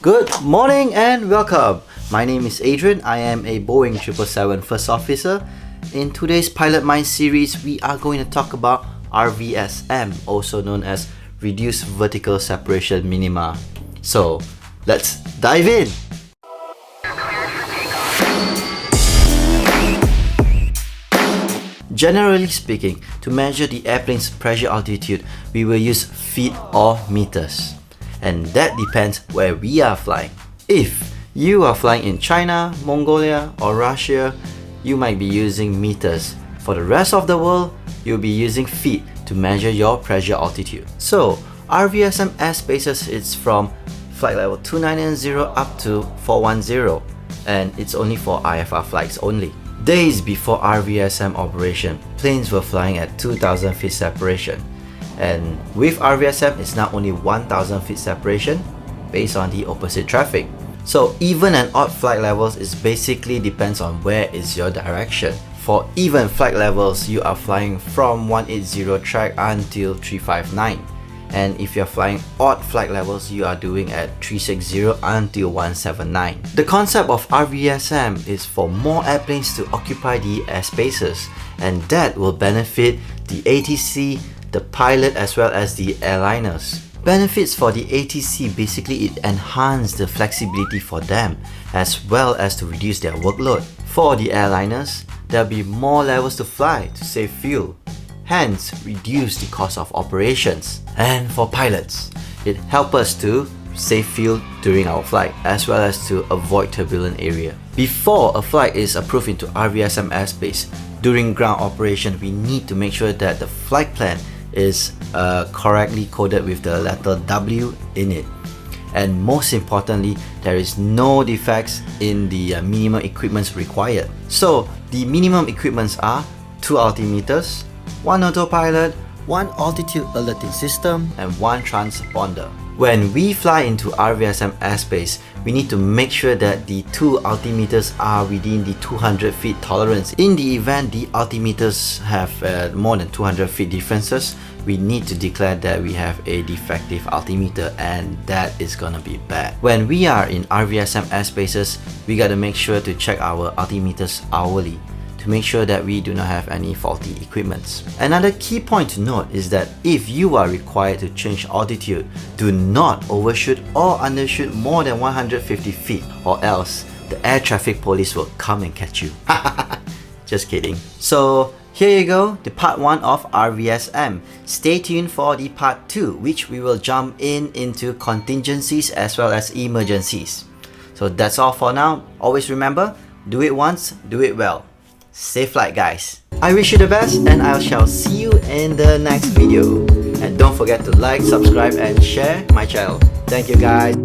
Good morning and welcome. My name is Adrian. I am a Boeing 777 first officer. In today's Pilot Mind series, we are going to talk about RVSM, also known as Reduced Vertical Separation Minima. So, let's dive in! Generally speaking, to measure the airplane's pressure altitude, we will use feet or meters. And that depends where we are flying. If you are flying in China, Mongolia, or Russia, you might be using meters. For the rest of the world, you'll be using feet to measure your pressure altitude. So, RVSM airspaces is from flight level 290 up to 410, and it's only for IFR flights only. Days before RVSM operation, planes were flying at 2,000 feet separation. And with RVSM, it's now only 1,000 feet separation based on the opposite traffic. So even and odd flight levels is basically depends on where is your direction. For even flight levels, you are flying from 180 track until 359. And if you're flying odd flight levels, you are doing at 360 until 179. The concept of RVSM is for more airplanes to occupy the airspaces, and that will benefit the ATC, the pilot, as well as the airliners. Benefits for the ATC, basically it enhances the flexibility for them, as well as to reduce their workload. For the airliners, there'll be more levels to fly to save fuel, hence reduce the cost of operations. And for pilots, it helps us to save fuel during our flight, as well as to avoid turbulent area. Before a flight is approved into RVSM airspace, during ground operation, we need to make sure that the flight plan is correctly coded with the letter W in it. And most importantly, there is no defects in the minimum equipments required. So the minimum equipments are 2 altimeters, 1 autopilot, 1 altitude alerting system, and 1 transponder. When we fly into RVSM airspace, we need to make sure that the 2 altimeters are within the 200 feet tolerance. In the event the altimeters have more than 200 feet differences, we need to declare that we have a defective altimeter, and that is gonna be bad. When we are in RVSM airspaces, we gotta make sure to check our altimeters hourly to make sure that we do not have any faulty equipments. Another key point to note is that if you are required to change altitude, do not overshoot or undershoot more than 150 feet, or else the air traffic police will come and catch you. Just kidding. So here you go, the part 1 of RVSM. Stay tuned for the part 2, which we will jump into contingencies as well as emergencies. So that's all for now. Always remember, do it once, do it well. Safe flight, guys. I wish you the best, and I shall see you in the next video. And don't forget to like, subscribe, and share my channel. Thank you, guys.